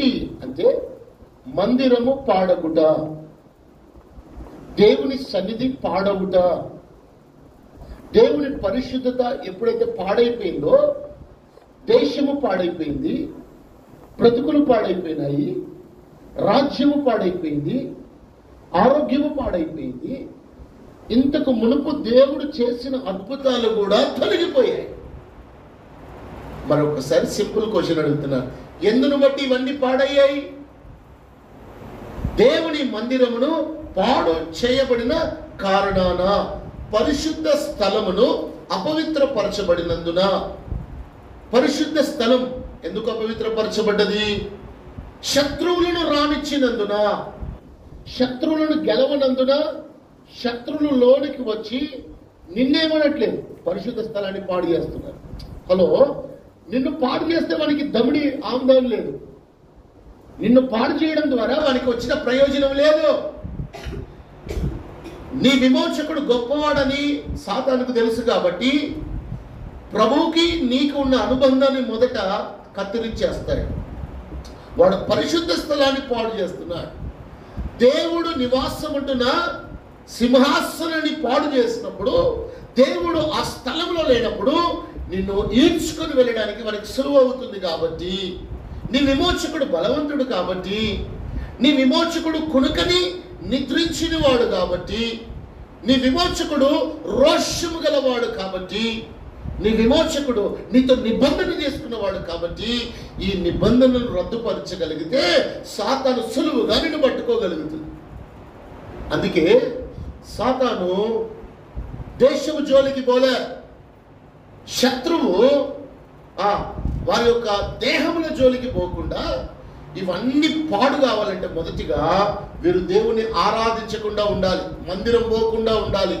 ఏంటి అంటే మందిరము పాడగుట, దేవుని సన్నిధి పాడవుట. దేవుని పరిశుద్ధత ఎప్పుడైతే పాడైపోయిందో దేశము పాడైపోయింది, బ్రతుకులు పాడైపోయినాయి, రాజ్యము పాడైపోయింది, ఆరోగ్యము పాడైపోయింది. ఇంతకు మునుపు దేవుడు చేసిన అద్భుతాలు కూడా తొలగిపోయాయి. మరొకసారి సింపుల్ క్వశ్చన్ అడుగుతున్నా, ఎందును బట్టి ఇవన్నీ పాడయ్యాయి? దేవుని మందిరమును పాడు చేయబడిన కారణాన, పరిశుద్ధ స్థలమును అపవిత్రపరచబడినందున. పరిశుద్ధ స్థలం ఎందుకు అపవిత్రపరచబడ్డది? శత్రువులను రానిచ్చినందున, శత్రువులను గెలవనందున. శత్రువులు లోనికి వచ్చి నిన్నేమనట్లేదు, పరిశుద్ధ స్థలాన్ని పాడు చేస్తున్నారు. హలో, నిన్ను పాడు చేస్తే వానికి దమిడి ఆందోళన లేదు. నిన్ను పాడు చేయడం ద్వారా వానికి వచ్చిన ప్రయోజనం లేదు. నీ విమోచకుడు గొప్పవాడని సాతానుకు తెలుసు కాబట్టి ప్రభువుకి నీకు ఉన్న అనుబంధాన్ని మొదట కత్తిరించేస్తాడు. వాడు పరిశుద్ధ స్థలాన్ని పాడు చేస్తున్నాడు. దేవుడు నివాసం ఉంటున్న సింహాసనాన్ని పాడు చేసినప్పుడు, దేవుడు ఆ స్థలంలో లేనప్పుడు నిన్ను ఈడ్చుకొని వెళ్ళడానికి మనకి సులువు అవుతుంది. కాబట్టి నీ విమోచకుడు బలవంతుడు కాబట్టి, నీ విమోచకుడు కునుకని నిద్రించిన వాడు కాబట్టి, నీ విమోచకుడు రోషము గలవాడు కాబట్టి, నీ విమోచకుడు నీతో నిబంధన చేసుకున్నవాడు కాబట్టి, ఈ నిబంధనను రద్దుపరచగలిగితే సాతాను సులువుగా నిన్ను పట్టుకోగలుగుతుంది. అందుకే సాతాను దేశము జోలికి పోలే. శత్రువు వారి యొక్క దేహముల జోలికి పోకుండా ఇవన్నీ పాడు కావాలంటే మొదటిగా వీరు దేవుని ఆరాధించకుండా ఉండాలి, మందిరం పోకుండా ఉండాలి,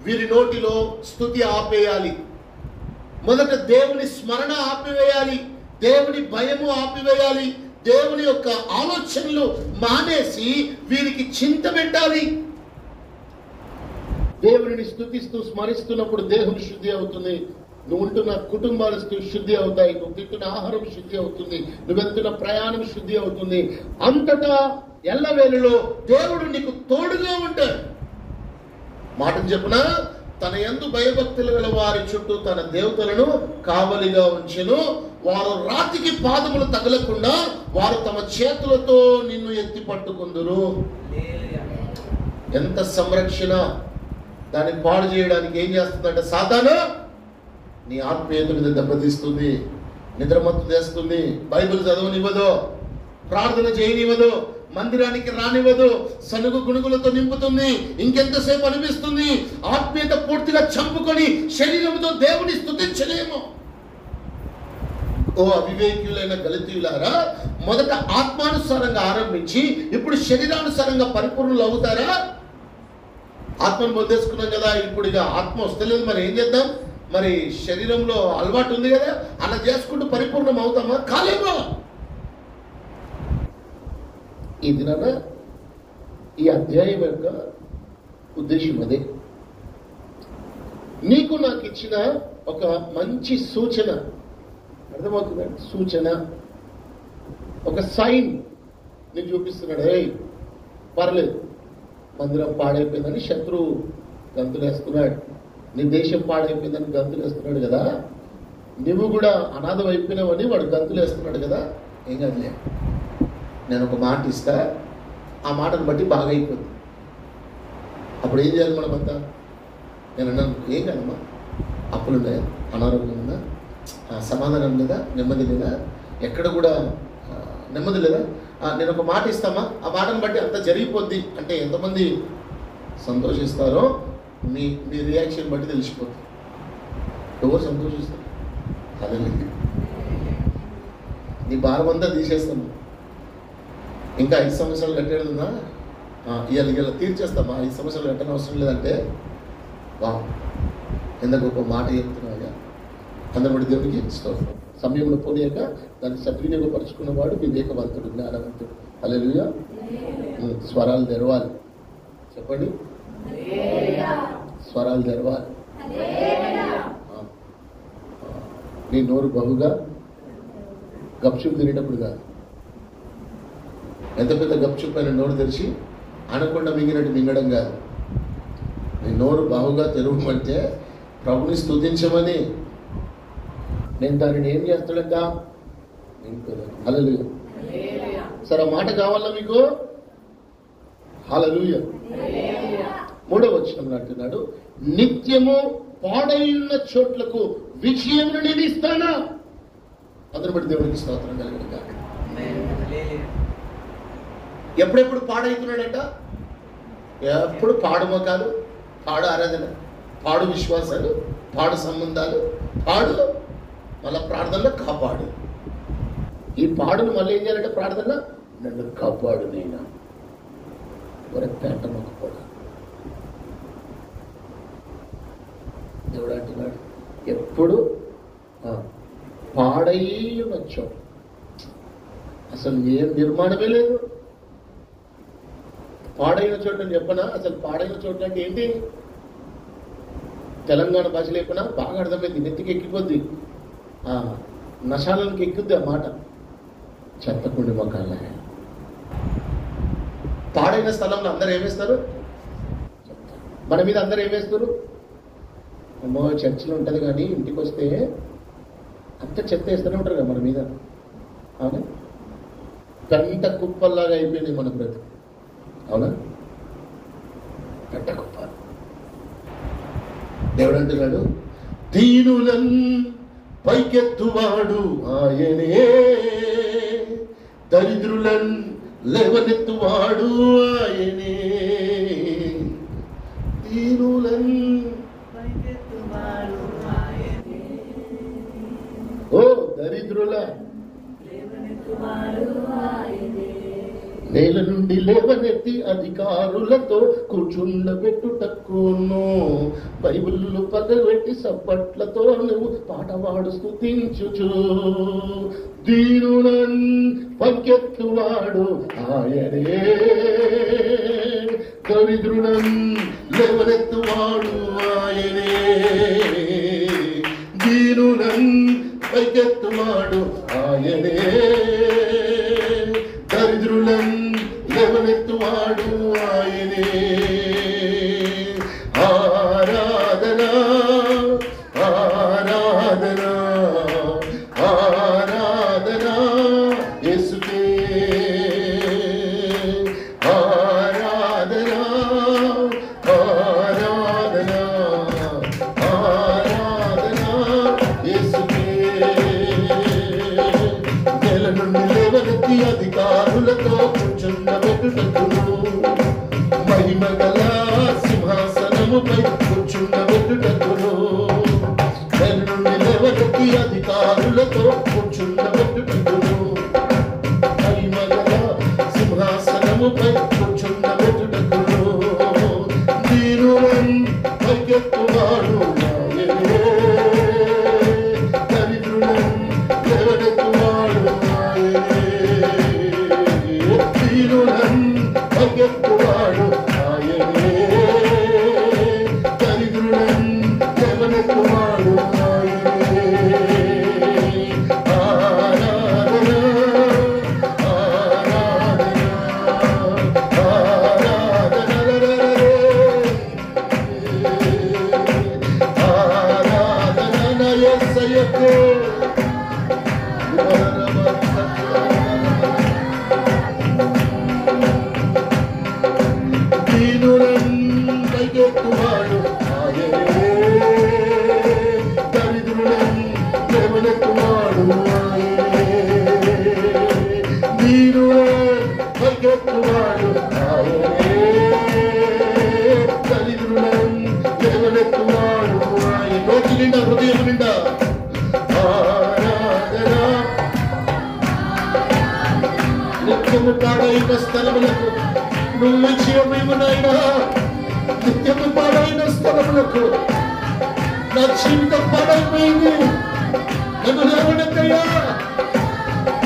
వీరి నోటిలో స్తుతి ఆపేయాలి. మొదట దేవుని స్మరణ ఆపివేయాలి, దేవుని భయము ఆపివేయాలి, దేవుని యొక్క ఆలోచనలు మానేసి వీరికి చింత పెట్టాలి. దేవుని స్తుతిస్తూ స్మరిస్తున్నప్పుడు దేహం శుద్ధి అవుతుంది. నువ్వు ఉంటున్న కుటుంబాలు శుద్ధి అవుతాయి, నువ్వు తింటున్న ఆహారం శుద్ధి అవుతుంది, నువ్వు వెళ్తున్న ప్రయాణం శుద్ధి అవుతుంది. అంతటా ఎల్లవేళలో దేవుడు నీకు తోడుగా ఉంటాడు. మాటను చెప్పున, తన యందు భయభక్తులు గల వారి చుట్టూ తన దేవతలను కావలిగా ఉంచెను. వారు రాతికి పాదములు తగలకుండా వారు తమ చేతులతో నిన్ను ఎత్తి పట్టుకుందురు. ఎంత సంరక్షణ! దాన్ని పాడు చేయడానికి ఏం చేస్తుందంటే సాతాను నీ ఆత్మీయత మీద దెబ్బతీస్తుంది, నిద్రమత్తు చేస్తుంది, బైబిల్ చదవనివ్వదు, ప్రార్థన చేయనివ్వదు, మందిరానికి రానివ్వదు, సనుగు గుణుగులతో నింపుతుంది. ఇంకెంతసేపు అనిపిస్తుంది ఆత్మీయత పూర్తిగా చంపుకొని శరీరంతో దేవుని స్తుతించలేము. ఓ అవివేకులైన గలితీయులారా, మొదట ఆత్మానుసారంగా ఆరంభించి ఇప్పుడు శరీరానుసారంగా పరిపూర్ణులు అవుతారా? ఆత్మను పొందేసుకున్నాం కదా, ఇప్పుడు ఇక ఆత్మ వస్తలేదు, మరి ఏం చేద్దాం? మరి శరీరంలో అలవాటు ఉంది కదా, అలా చేసుకుంటూ పరిపూర్ణం అవుతామా? కాలేమో. ఈ దినాన ఈ అధ్యాయం యొక్క ఉద్దేశం అదే. నీకు నాకు ఇచ్చిన ఒక మంచి సూచన, అర్థమవుతుందండి? సూచన, ఒక సైన్ నీకు చూపిస్తున్నాడు. పర్లేదు, మందిరం పాడైపోయిందని శత్రువు గంతులేస్తున్నాడు, నీ దేశం పాడైపోయిందని గంతులేస్తున్నాడు కదా, నువ్వు కూడా అనాథం అయిపోయినావని వాడు గంతులేస్తున్నాడు కదా. ఏం కాదులే, నేను ఒక మాట ఇస్తా, ఆ మాటను బట్టి బాగా అయిపోతుంది. అప్పుడు ఏం చేయాలి మనమంతా? నేను అన్నాను, ఏం కాదమ్మా, అప్పులు ఉన్నాయా, అనారోగ్యం ఉందా, సమాధానం లేదా, నెమ్మది లేదా, ఎక్కడ కూడా నెమ్మది లేదా, నేను ఒక మాట ఇస్తామా, ఆ మాటను బట్టి అంత జరిగిపోద్ది అంటే ఎంతమంది సంతోషిస్తారో మీ రియాక్షన్ బట్టి తెలిసిపోతుంది. ఎవరు సంతోషిస్తారు? అదే, నీ భారం అంతా తీసేస్తాను, ఇంకా 5 సంవత్సరాలు కట్టేడుందా, ఇవాళ తీర్చేస్తామా, 5 సంవత్సరాలు కట్టని అవసరం లేదంటే వా ఎందుకు ఒక మాట చెప్తున్నాగా. అందరి బట్టి దేవునికి స్తోత్రం. సమయంలో పోనీయక దాన్ని సద్వినియోగపరుచుకున్నవాడు వివేకవంతుడు, జ్ఞానవంతుడు. హల్లెలూయా. స్వరాలు తెరవాలి, చెప్పండి, స్వరాలు తెరవాలి. నీ నోరు బహుగా గప్చుప్ తినేటప్పుడు కాదు, ఎంత పెద్ద గప్చుప్పైన నోరు తెరిచి అనకుండా మింగినట్టు మింగడం కాదు. నీ నోరు బాగుగా తెరవమంటే ప్రభుని స్తుతించమని. నేను దానిని ఏం చేస్తాడంట? హల్లెలూయా. సరే ఆ మాట కావాలా మీకు? హల్లెలూయా. 3వ వచనంలో అంటున్నాడు, నిత్యము పాడైన చోట్లకు విజయమును నేను ఇస్తానా. అందరూ బట్టి దేవుడికి స్తోత్రం కలుగును గాక. ఎప్పుడెప్పుడు పాడైతున్నాడంట? ఎప్పుడు పాడు మొఖాలు, పాడు ఆరాధన, పాడు విశ్వాసాలు, పాడు సంబంధాలు, పాడు మళ్ళా ప్రార్థనలో కాపాడు. ఈ పాడును మళ్ళీ ఏం చేయాలంటే ప్రార్థనలో నన్ను కాపాడు నైనా పేట మొక్కపోడా. దేవుడు అంటున్నాడు ఎప్పుడు పాడై ఉండొచ్చు, అసలు ఏం నిర్మాణమే లేదు. పాడైన చోట నేను చెప్పనా? అసలు పాడైన చోట అంటే ఏంటి? తెలంగాణ భాషలో చెప్పనా బాగా అర్థమైంది, నెత్తికి ఎక్కిపోద్ది, నశాలకి ఎక్కుద్ది ఆ మాట. చెత్తకుండి మొక్కల పాడైన స్థలంలో అందరు ఏమేస్తారు? మన మీద అందరు ఏమేస్తారు? అమ్మో చర్చిలో ఉంటుంది కానీ ఇంటికి వస్తే అంత చెత్త వేస్తూనే ఉంటారు కదా మన మీద. అవునా? పెంట కుప్పల్లాగా అయిపోయింది మన బ్రతుకు. అవునా? పెంట కుప్ప. దేవుడు అంటున్నాడు, దీనులన్ పైకెత్తువాడు ఆయనే, దరిద్రులన్ లేవనెత్తువాడు ఆయనే. దీనులన్ ఓ దరిద్రుల నేల నుండి లేవనెత్తి అధికారులతో కూర్చుండబెట్టుటక్కును, బైబిళ్ళు పగలబెట్టి సప్పట్లతో నువ్వు పాటవాడు స్తుతించుచు. దీనులన్ పైకెత్తువాడు ఆయనే, దరిద్రులన్ లేవనెత్తువాడు ఆయనే. దీనులన్ పైకెత్తువాడు ఆయనే, దరిద్రులన్ లేవనెత్తువాడు ఆయనే. ఆరాధన ఆరాధన ఆరాధన యేసుకే, ఆరాధన ఆరాధన ఆరాధన యేసుకే. నేల నుండి లేవనెత్తి అధికారులతో కూర్చుండబెట్టుటకును, మహిమ గల సింహాసనముపై కూర్చుండబెట్టుటకును. నేల నుండి లేవనెత్తి అధికారులతో కూర్చుండబెట్టుటకును, మహిమ గల సింహాసనముపై కూర్చుండబెట్టుటకును. దీనులన్ పైకెత్తువాడు ఆయనే, దరిద్రులన్ లేవనెత్తువాడు ఆయనే. దీనులన్ పైకెత్తువాడు ఆయనే, దరిద్రులన్ లేవనెత్తువాడు ఆయనే. ఆరాధన ఆరాధన ఆరాధన యేసయ్యకు. దీనులన్ పైకెత్తువాడు ఆయనే, దరిద్రులన్ లేవనెత్తువాడు ఆయనే. దీనులన్ పైకెత్తువాడు ఆయనే, దరిద్రులన్ లేవనెత్తువాడు ఆయనే. నోటి నిండా హృదయం నిండా ఆరాధన. నిత్యము పాడైన స్థలములకు నువ్వు విజయమేమునైనా, నిత్యము పాడైన స్థలములకు నా జీవితం పాడైపోయింది, నన్ను లేవనెత్తయ్యా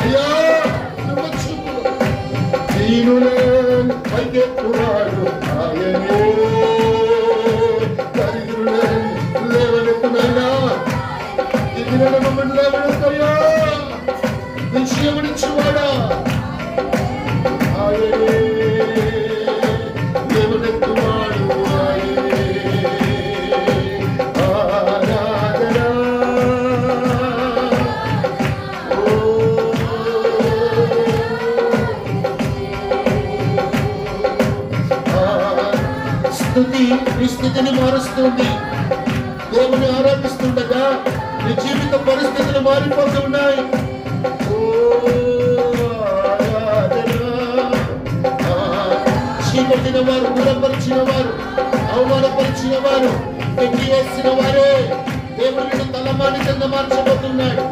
అయ్యా నువ్వు చూపు. దీనులన్ పైకెత్తువాడు ఆయనే, దరిద్రులన్ లేవనెత్తునైనా. ఇది మమ్మల్ని లేవనెత్తయ్యా, విజయమునిచ్చువాడా. శక్తి నీ స్థితిని మారుస్తుంది. దేవుని ఆరాధిస్తుండగా నీ జీవిత పరిస్థితులు మారిపోతూ ఉన్నాయి. చీకటిన వారు, దూరపరిచిన వారు, అవమానపరిచిన వారు, పెట్టి వేసిన వారే దేవుని తలమానికంగా మార్చబోతున్నాడు.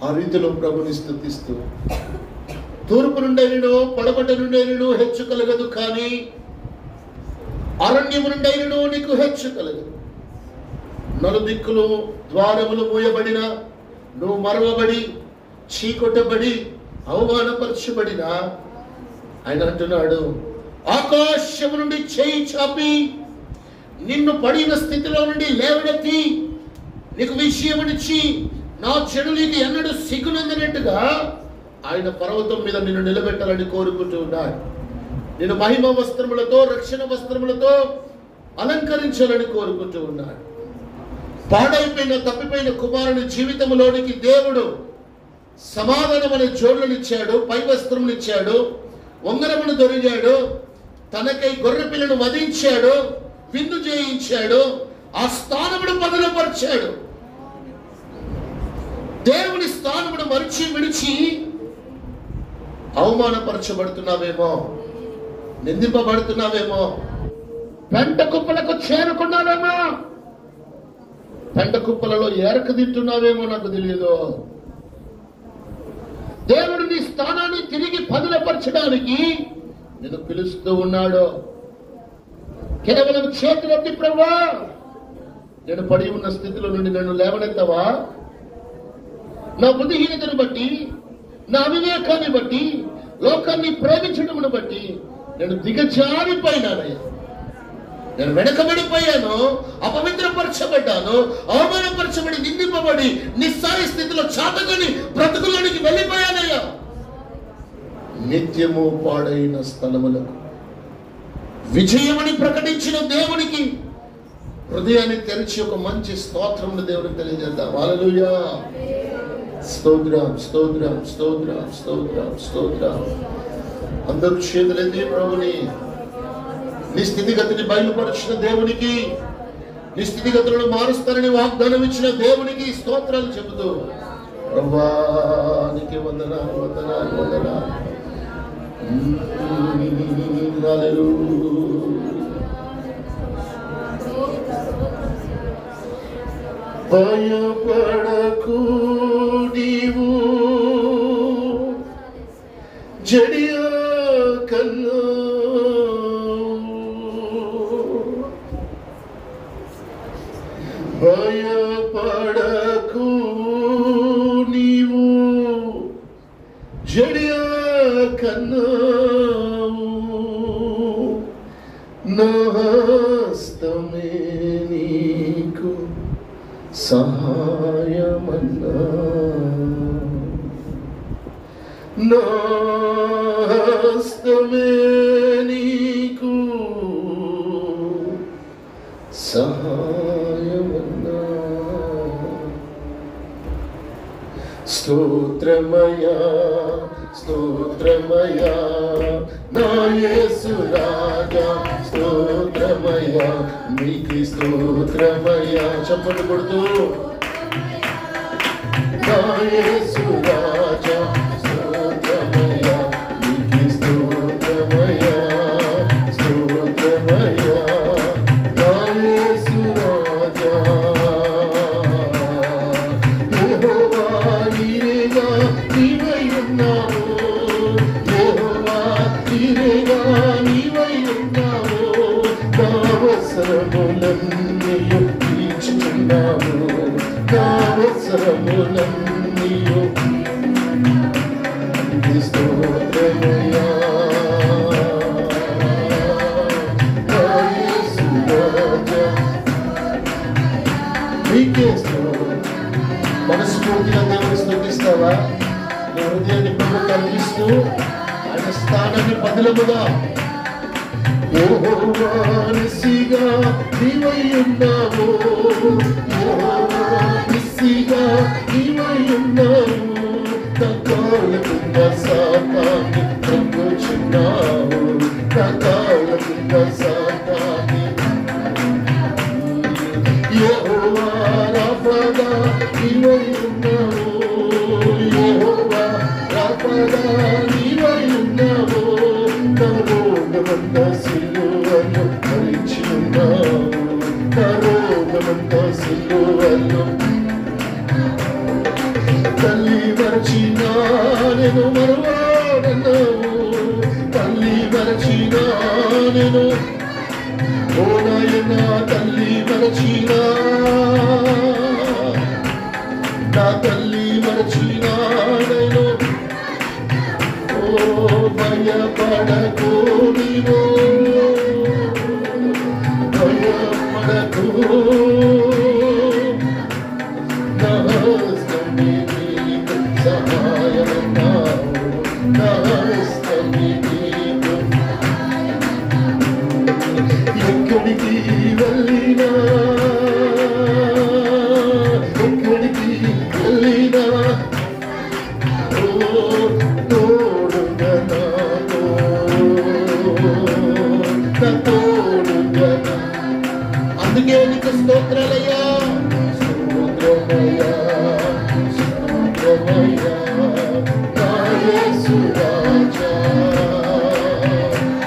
ఆ రీతిలో ప్రభుని స్తుతిస్తూ తూర్పు నుండైనను పడమట నుండైనను హెచ్చు కలగదు, కానీ అరణ్యము నుండైనను నీకు హెచ్చు కలగదు. నలుదిక్కులు ద్వారములు మూయబడిన, నువ్వు మరవబడి చీకొట్టబడి అవమానపరచబడిన, ఆయన అంటున్నాడు, ఆకాశము నుండి చేయి చాపి నిన్ను పడిన స్థితిలో నుండి లేవనెత్తి నీకు విషయమునిచ్చి నా చెడులికి ఎన్నడూ సిగ్గునందినట్టుగా ఆయన పర్వతం మీద నిన్ను నిలబెట్టాలని కోరుకుంటూ ఉన్నాడు. నేను మహిమ వస్త్రములతో, రక్షణ వస్త్రములతో అలంకరించాలని కోరుకుంటూ ఉన్నాడు. పాడైపోయిన, తప్పిపోయిన కుమారుని జీవితంలోనికి దేవుడు సమాధానం అనే జోడ్లనిచ్చాడు, పై వస్త్రమునిచ్చాడు, ఉంగరమును దొరికాడు, తనకై గొర్రె పిల్లను వధించాడు, విందు చేయించాడు, ఆ స్థానమును బదులుపరిచాడు. దేవుని స్థానమును మరిచి విడిచి అవమానపరచబడుతున్నావేమో, నిందింపబడుతున్నావేమో, పెంట కుప్పలకు చేరుకున్నావేమో, పెంట కుప్పలలో ఏరక తింటున్నావేమో, నాకు తెలియదు. దేవుడు నీ స్థానాన్ని తిరిగి పదులపరచడానికి నేను పిలుస్తూ ఉన్నాడు. కేవలం చేతులెత్తి ప్రభువా నేను పడి ఉన్న స్థితిలో నుండి నన్ను లేవనెత్తవా? నా బుద్ధిహీనతను బట్టి, నా అవివేకాన్ని బట్టి, లోకాన్ని ప్రేమించడమును బట్టి నేను దిగజారిపోయినానయ్యా. నేను వెనకబడిపోయాను, అపవిత్రపరచబడ్డాను, అవమానపరచబడి, నిందింపబడి, నిస్సాయ స్థితిలో చాతకని బ్రతుకులోనికి వెళ్ళిపోయానయ్యా. నిత్యము పాడైన స్థలములకు విజయమని ప్రకటించిన దేవునికి హృదయాన్ని తెరిచి ఒక మంచి స్తోత్రమును దేవునికి తెలియజేద్దాం. హల్లెలూయా. స్తోత్రం, స్తోత్రం, స్తోత్రం, స్తోత్రం, స్తోత్రం. అందరూ చేతులెత్తి ప్రభుని, నీ స్థితిగతిని బయలుపరిచిన దేవునికి, నీ స్థితిగతులను మారుస్తారని వాగ్దానం ఇచ్చిన దేవునికి స్తోత్రాలు చెబుతూ, ప్రభువా నీకే వందనాలు, వందనాలు, వందనాలు. భయపడకు నీవు జడియా కన్నా, భయపడకు నీవు జడియా కన్నా, నా హస్తమే నీకు సహాయమన్నా, నా హస్తమే నీకు సహాయమన్నా. స్తోత్రమయా, స్తోత్రమయా నా యేసు రాజా, స్తోత్రమయా నీకి స్తోత్రమయా. చప్పట్లు కొడుతూ, నా యేసు రాజా స్తోత్రమయా నీకి స్తోత్రమయా, స్తోత్రమయా నా యేసు రాజా. యెహోవా నీవేగా నీవై ఉన్నావు, యెహోవా నీవేగా నీవై ఉన్నావు, నా అవసరములన్నీయు తీర్చుచున్నావు, నా అవసరములన్నీయు. స్తోత్రమయా నా యేసు రాజా నీకే స్తోత్రం. మనస్ఫూర్తిగా దేవుని స్తుతిస్తావా? నీ హృదయాన్ని ప్రభు కల్పిస్తూ ఆయన స్థానాన్ని బదులముగా, యెహోవా నిస్సిగా నీవై ఉన్నావు, యెహోవా నిస్సిగా నీవై ఉన్నావు, రోగమంతా సిలువలో తల్లి మరచినా నేను మరువాడన్నావు, తల్లి మరచినా నేను ఓ నాయనా, తల్లి మరచినా నా తల్లి మరచినా నేను ఓ భయపడకు నీవు భయపడకు నా హస్తమే నీకు సహాయమన్నావు, నా హస్తమే నీకు ఎక్కడికి వెళ్ళినా ఎక్కడికి వెళ్ళినా తోడుగా నా తోడుగా. అందుకే నీకు స్తోత్రాలయ్యా, స్తోత్రమయ్యా, స్తోత్రమయ్యా నా యేసు రాజా.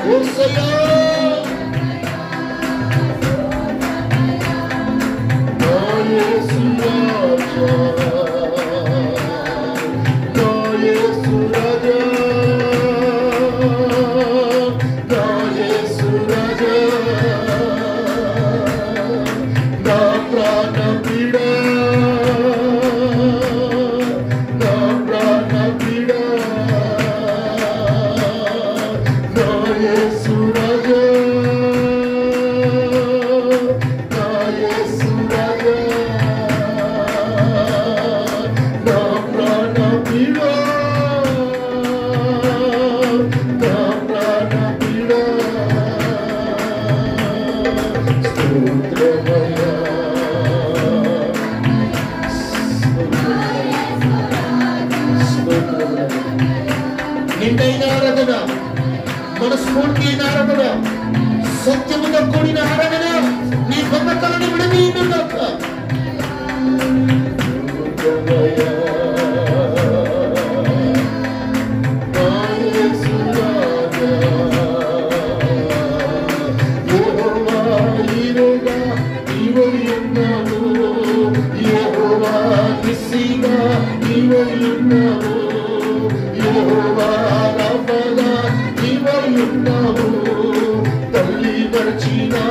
యేసయ్యా నా యేసు రాజా, నా యేసు రాజా, నా యేసు రాజా, నా ప్రాణ పీడ, నా ప్రాణ పీడ, నా యేసు రాజా, నా యేసు రాజా, నా ప్రాణ పీడ, నా ప్రాణ పీడ. స్తోత్రమయ్యా, స్తోత్రమయ్యా. నిండైన ఆరాధన, మనస్ఫూర్తి అయిన ఆరాధన, సత్యముతో కూడిన ఆరాధన నీ బంధకాలను విడదీయుగాక. నా యేసు రాజా, యెహోవా ఈరేగా నీవై ఉన్నావు, యెహోవా నిస్సీగా నీవై ఉన్నావు, యెహోవా రాఫాగా నీవై ఉన్నావు. తల్లి మరచినా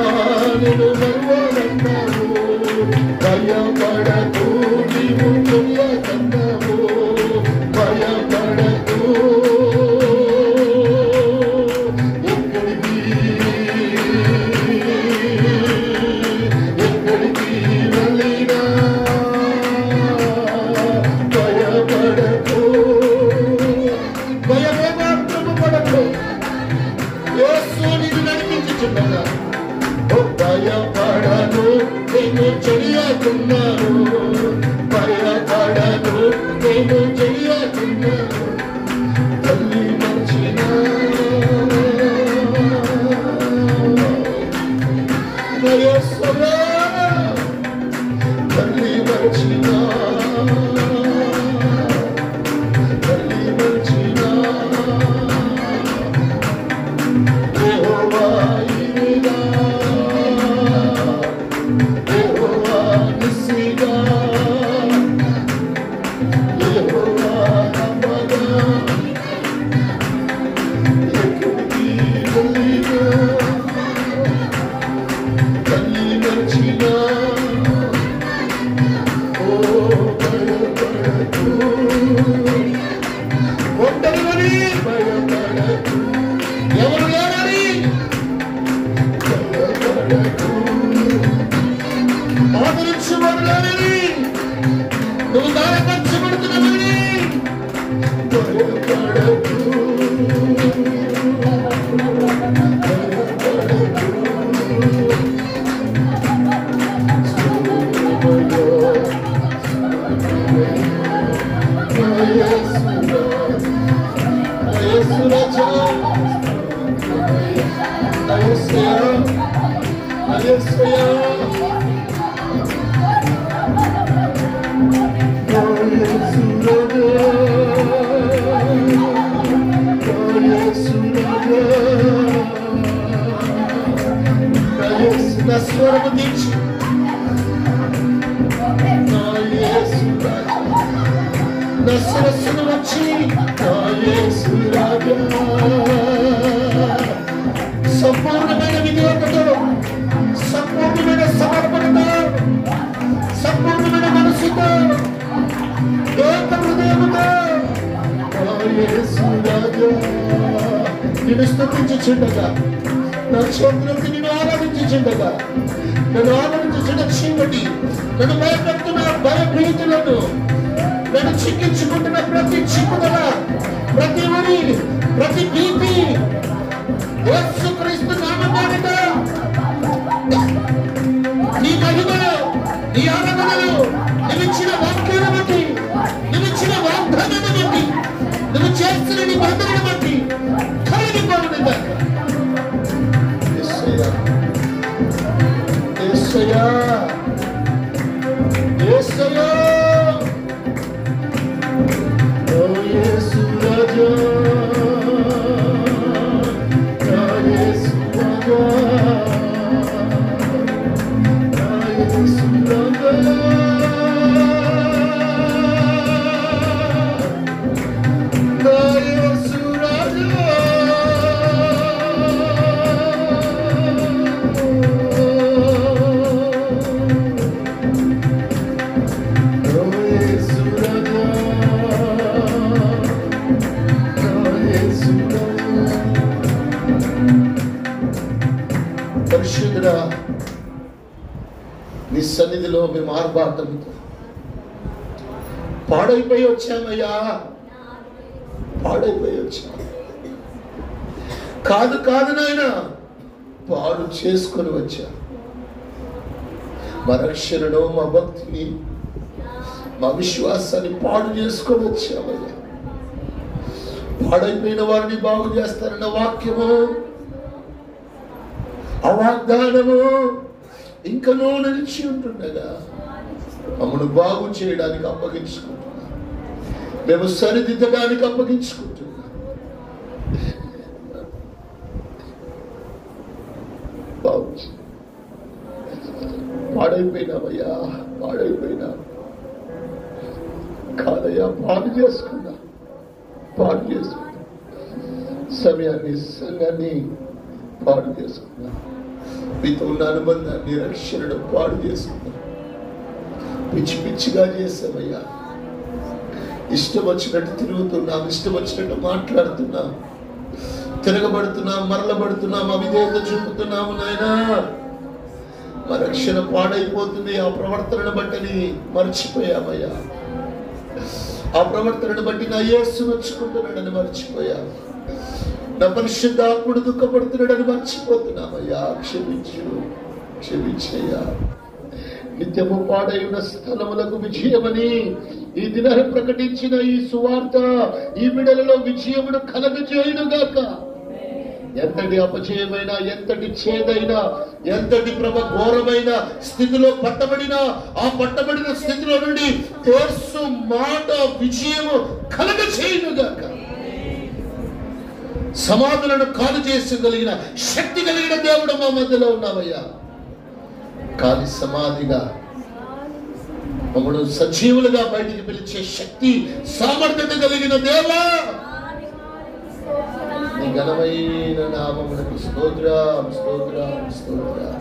నేను మరువనన్నావు, భయపడకు నీవు తొయ్యకన్నావు, భయపడకు ఎక్కడికి ఎక్కడికి వెళ్ళినా భయపడకు, భయమే మాత్రము పడకు. యేసు నిన్ను నడిపించుచున్నాడా? ఓ భయపడను నేను చెయ్యకున్నాను, భయపడను నేను చెయ్యకున్నాను. తల్లి మరచినా నా యేసువా, తల్లి మరచినా తల్లి మరచినా యెహోవా ఈరేగా యెహోవా నిస్సీగా యెహోవా రాఫాగా ఎక్కడికి వెళ్ళినా తల్లి మరచినా ఓ భయపడకు, ఒంటరివని భయపడకు, ఎవరు లేరని భయపడకు, ఆదరించువారు లేరని, నువ్వు దారపరచబడుతున్నావని భయపడకు, స్వరము తీర్చి యేసు రాజా, నా శిరస్సును వచ్చి నా యేసు రాజా, సంపూర్ణమైన విధేయతతో, సంపూర్ణమైన సమర్పణతో, సంపూర్ణమైన మనసుతో, ఏక హృదయముతో నా యేసు రాజా నిన్ను స్తుతించుచుండగా, నా చేతులకి నిన్ను ఆరాధించుచుండగా, నన్ను ఆరాధించుచున్న చీకటి, నన్ను భయపెడుతున్న భయభీతులను, నన్ను చిక్కించుకుంటున్న ప్రతి చిక్కుదల, ప్రతి ఉరి, ప్రతి భీతి యేసుక్రీస్తు నామమున నీ మహిమలో, నీ ఆరాధనలో, నీవిచ్చిన వాక్యాన్ని బట్టి, నీవిచ్చిన వాగ్దానాన్ని బట్టి, నువ్వు చేస్తున్న నీ బంధువుని బట్టి కలిగిపోవునుగా. యేసయ్యా, యేసయ్యా, యేసయ్యా, ఓ యేసు రాజా, నా యేసు రాజా, నా యేసు రాజా, నా యేసు రాజా, పరిశుద్ధుడా, నీ సన్నిధిలో మేము ఆర్భాటంతో పాడైపోయి వచ్చామయ్యా, పాడైపోయి వచ్చాం. కాదు కాదు నాయన, పాడు చేసుకొని వచ్చా. మా రక్షణను, మా భక్తిని, మా విశ్వాసాన్ని పాడు చేసుకొని వచ్చామయ్యా. పాడైపోయిన వారిని బాగు చేస్తారన్న వాక్యము, ఆ వాగ్దానము ఇంకనూ నిలిచి ఉంటుండగా మమ్మల్ని బాగు చేయడానికి అప్పగించుకుంటున్నా, మేము సరిదిద్దడానికి అప్పగించుకుంటున్నా. పాడైపోయినామయ్యా, పాడైపోయినా కాదయ్యా, పాడు చేసుకున్నా, పాడు చేసుకున్నా, సమయాన్ని, సంఘాన్ని పాడు చేసుకున్నా, మీతో ఉన్న అనుబంధాన్ని, రక్షణను పాడు చేసుకున్నా, పిచ్చి పిచ్చిగా చేసామయ్యా. ఇష్టం వచ్చినట్టు తిరుగుతున్నాం, ఇష్టం వచ్చినట్టు మాట్లాడుతున్నాం, తిరగబడుతున్నాం, మరలబడుతున్నాం, అవిధేయత చూపుతున్నాము నాయనా. మా రక్షణ పాడైపోతుంది. ఆ ప్రవర్తనను బట్టి మర్చిపోయామయ్యా. ఆ ప్రవర్తనను బట్టి నా యేసు నొచ్చుకుంటున్నాడని మర్చిపోయా. నా పరిశుద్ధాత్ముడు దుఃఖపడుతున్నాడని మర్చిపోతున్నామయ్యా. క్షమించు, క్షమించయ్యా. నిత్యము పాడైన స్థలములకు విజయమని ఈ దినాన్ని ప్రకటించిన ఈ సువార్త ఈ బిడ్డలలో విజయమును కలగజేయునుగాక. ఎంతటి అపజయమైన, ఎంతటి చేదైనా, ఎంతటి ఘోరమైన స్థితిలో పట్టబడినా ఆ పట్టబడిన స్థితిలో నుండి యేసు మాట విజయము కలగజేయునుగాక. సమాధులను కాలు చేయగలిగిన శక్తి కలిగిన దేవుడు మా మధ్యలో ఉన్నావయ్యా. కాలి సమాధిగా మమ్మల్ని సజీవులుగా బయటికి పిలిచే శక్తి, సామర్థ్యత కలిగిన దేవా, నీ ఘనమైన నామమునకు స్తోత్రం, స్తోత్రం, స్తోత్రం.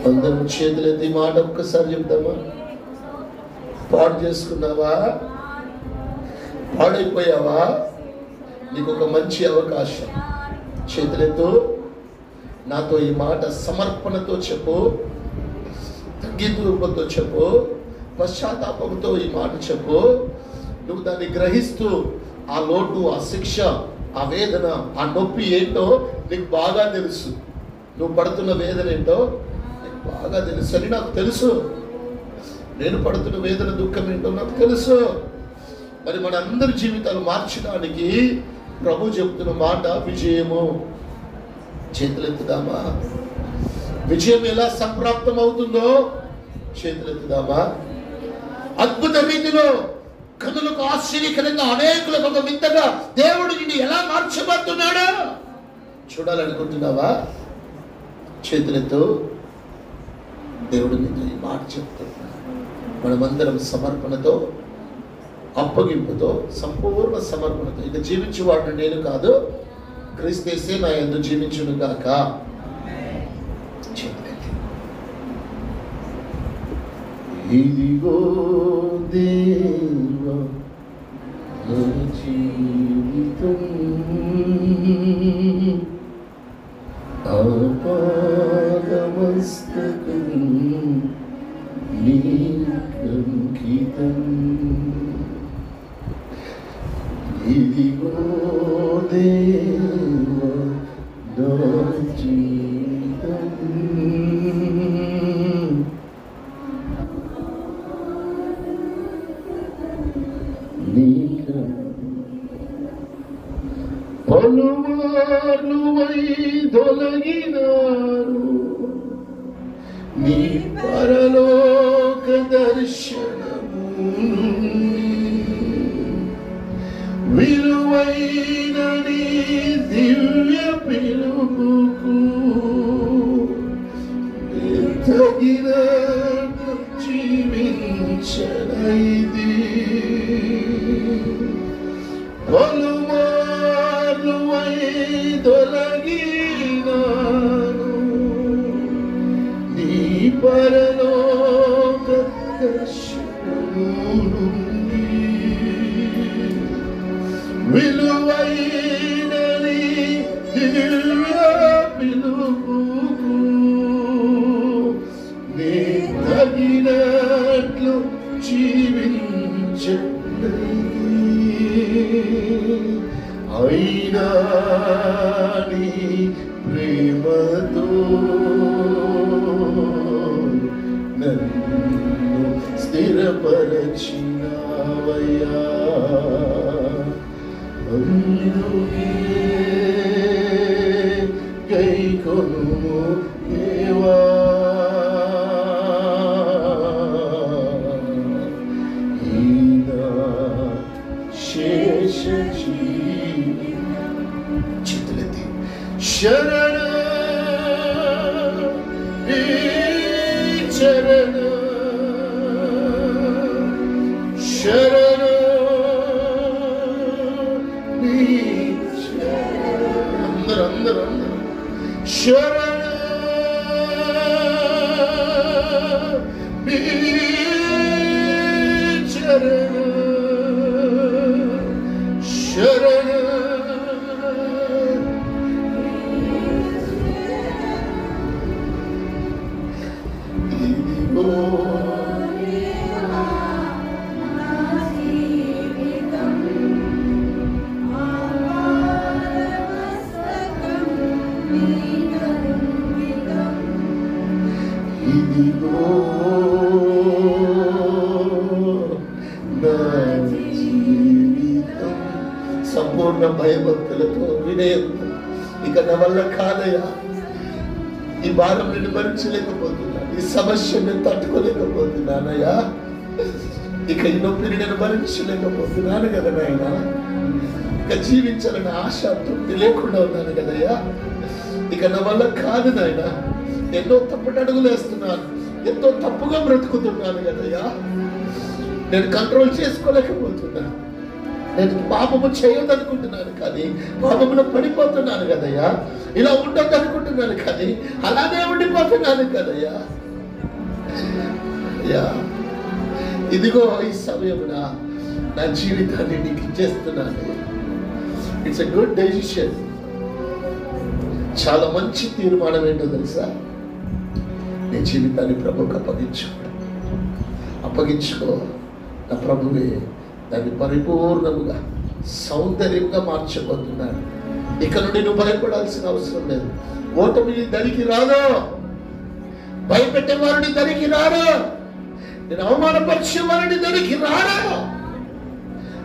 అందరూ చేతులెత్తి మాట ఒక్కసారి చెప్తామా? పాడు చేసుకున్నావా? పాడైపోయావా? నీకు ఒక మంచి అవకాశం. చేతులెత్తు, నాతో ఈ మాట సమర్పణతో చెప్పు, తగ్గింపుతో చెప్పు, పశ్చాత్తాపంతో ఈ మాట చెప్పు. నువ్వు దాన్ని గ్రహిస్తూ ఆ లోటు, ఆ శిక్ష, ఆ వేదన, ఆ నొప్పి ఏంటో నీకు బాగా తెలుసు. నువ్వు పడుతున్న వేదన ఏంటో నీకు బాగా తెలుసు అని నాకు తెలుసు. నేను పడుతున్న వేదన, దుఃఖం ఏంటో నాకు తెలుసు. మరి మన అందరి జీవితాలు మార్చడానికి ప్రభు చెబుతున్న మాట విజయము. చేతులెత్తుదామా? విజయం ఎలా సంప్రాప్తం అవుతుందో చేతులెత్తుదామా? అద్భుత రీతిలో కనులకు ఆశ్చర్యకరంగా, అనేకులకు ఒక వింతగా దేవుడు నిన్ను ఎలా మార్చబడుతున్నాడో చూడాలనుకుంటున్నావా? చేతులెత్తు. దేవుడు నీతో ఈ మాట చెప్తున్నాడు. మనమందరం సమర్పణతో, అప్పగింపుతో, సంపూర్ణ సమర్పణతో, ఇక జీవించేవాడు నేను కాదు, క్రీస్తేసే నా యందు జీవించును గాక. ఇదిగో దేవా నా జీవితం, ఆపాదమస్తకం నీకంకితం. ఇదిగో దేవా నా జీవితం, పలుమార్లు వైదొలగినారు నీ పరలోక దర్శనము, విలువైన నీ దివ్య పిలుపుకు తగిన జీవించనైది. పలుమార్లు వైదొలగినాను నీ పరలోక దర్శనము నుండి, విలువైన నీ దివ్య పిలుపుకు నీ తగినట్లు జీవించనైది. అయినా నీ ప్రేమతో నన్ను స్థిరపరచినావయ్యా, అందుకే గైకొనుము దేవా. చిత్తులెత్తి శరణ చరణ శరణ అందరూ శరణ చరణ శరణ ఇదిగో ఇదిగో నా జీవితం. సంపూర్ణ భయభక్తులతో, వినయంతో, ఇక నా వల్ల కాదయ్యా, ఈ భారం నేను భరించలేకపోతున్నాను, ఈ సమస్యను నేను తట్టుకోలేకపోతున్నానయ్యా, ఇక ఈ నొప్పిని నేను భరించలేకపోతున్నాను కదా నాయనా, ఇక జీవించాలని ఆశ తృప్తి లేకుండా ఉన్నాను కదయ్యా, ఇక నా వల్ల కాదు నాయనా, ఎన్నో తప్పుడు అడుగులు వేస్తున్నాను, ఎంతో తప్పుగా బ్రతుకుతున్నాను కదయ్యా, నేను కంట్రోల్ చేసుకోలేకపోతున్నాను, నేను పాపము చేయొద్దనుకుంటున్నాను కానీ పాపములో పడిపోతున్నాను కదయ్యా, ఇలా ఉండొద్దు అనుకుంటున్నాను కానీ అలానే ఉండిపోతున్నాను కదయ్యా. అయ్యా ఇదిగో ఈ సమయమున నా జీవితాన్ని నీకు ఇచ్చేస్తున్నాను. It's a good decision. చాలా మంచి తీర్మానం ఏంటో తెలుసా? నీ జీవితాన్ని ప్రభువుకు అప్పగించుకో. నా ప్రభువే దాన్ని పరిపూర్ణముగా సౌందర్యంగా మార్చబోతున్నాడు. ఇక నుండి నువ్వు భయపడాల్సిన అవసరం లేదు. ఓటమి దరికి రాదు, భయపెట్టే వారిని దరికి రాడు, నేను అవమానపరిచే వారిని దరికి రాడు.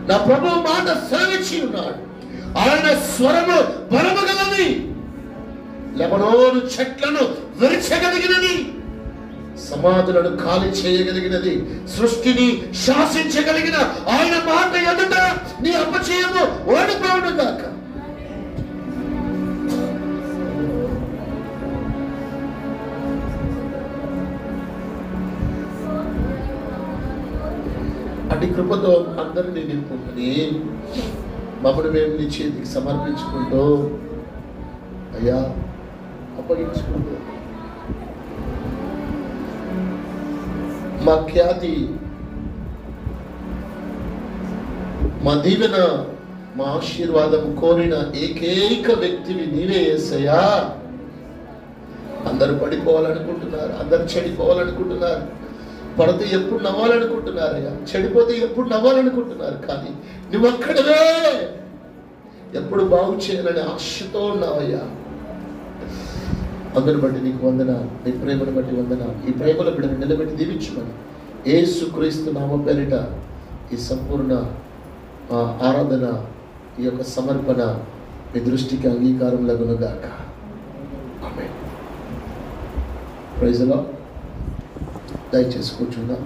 నా ప్రభువు మాట సెలవిచ్చి ఉన్నాడు, ఆయన స్వరము బలము గలది, లెబనోను చెట్లను విరచగలిగినది, సమాధులను ఖాళీ చేయగలిగినది, సృష్టిని శాసించగలిగిన ఆయన మాట ఎదుట నీ అపజయము ఓడిపోవును గాక. నీ కృపతో అందరినీ నింపుకొని మమ్మల్ని మేము నీ చేతికి సమర్పించుకుంటూ అయ్యా అప్పగించుకుంటూ మా ఖ్యాతి, మా దీవెన, మా ఆశీర్వాదం కోరిన ఏకైక వ్యక్తివి నీవే యేసయ్యా. అందరూ పడిపోవాలనుకుంటున్నారు, అందరూ చెడిపోవాలనుకుంటున్నారు, పడితే ఎప్పుడు నవ్వాలనుకుంటున్నారయ్యా, చెడిపోతే ఎప్పుడు నవ్వాలనుకుంటున్నారు. కానీ నువ్వు అక్కడవే ఎప్పుడు బాగు చేయాలని ఆశతో ఉన్నావయ్యా. అందరిని బట్టి నీకు వందనాలు, నీ ప్రేమను బట్టి వందనాలు. ఈ ప్రేమల బిడ్డను నిలబెట్టి దీవించమని యేసుక్రీస్తు నామం పేరిట ఈ సంపూర్ణ ఆరాధన, ఈ యొక్క సమర్పణ మీ దృష్టికి అంగీకారం లగునుగాక. ఆమేన్. Praise the Lord. దయచేసి కూర్చుందాం.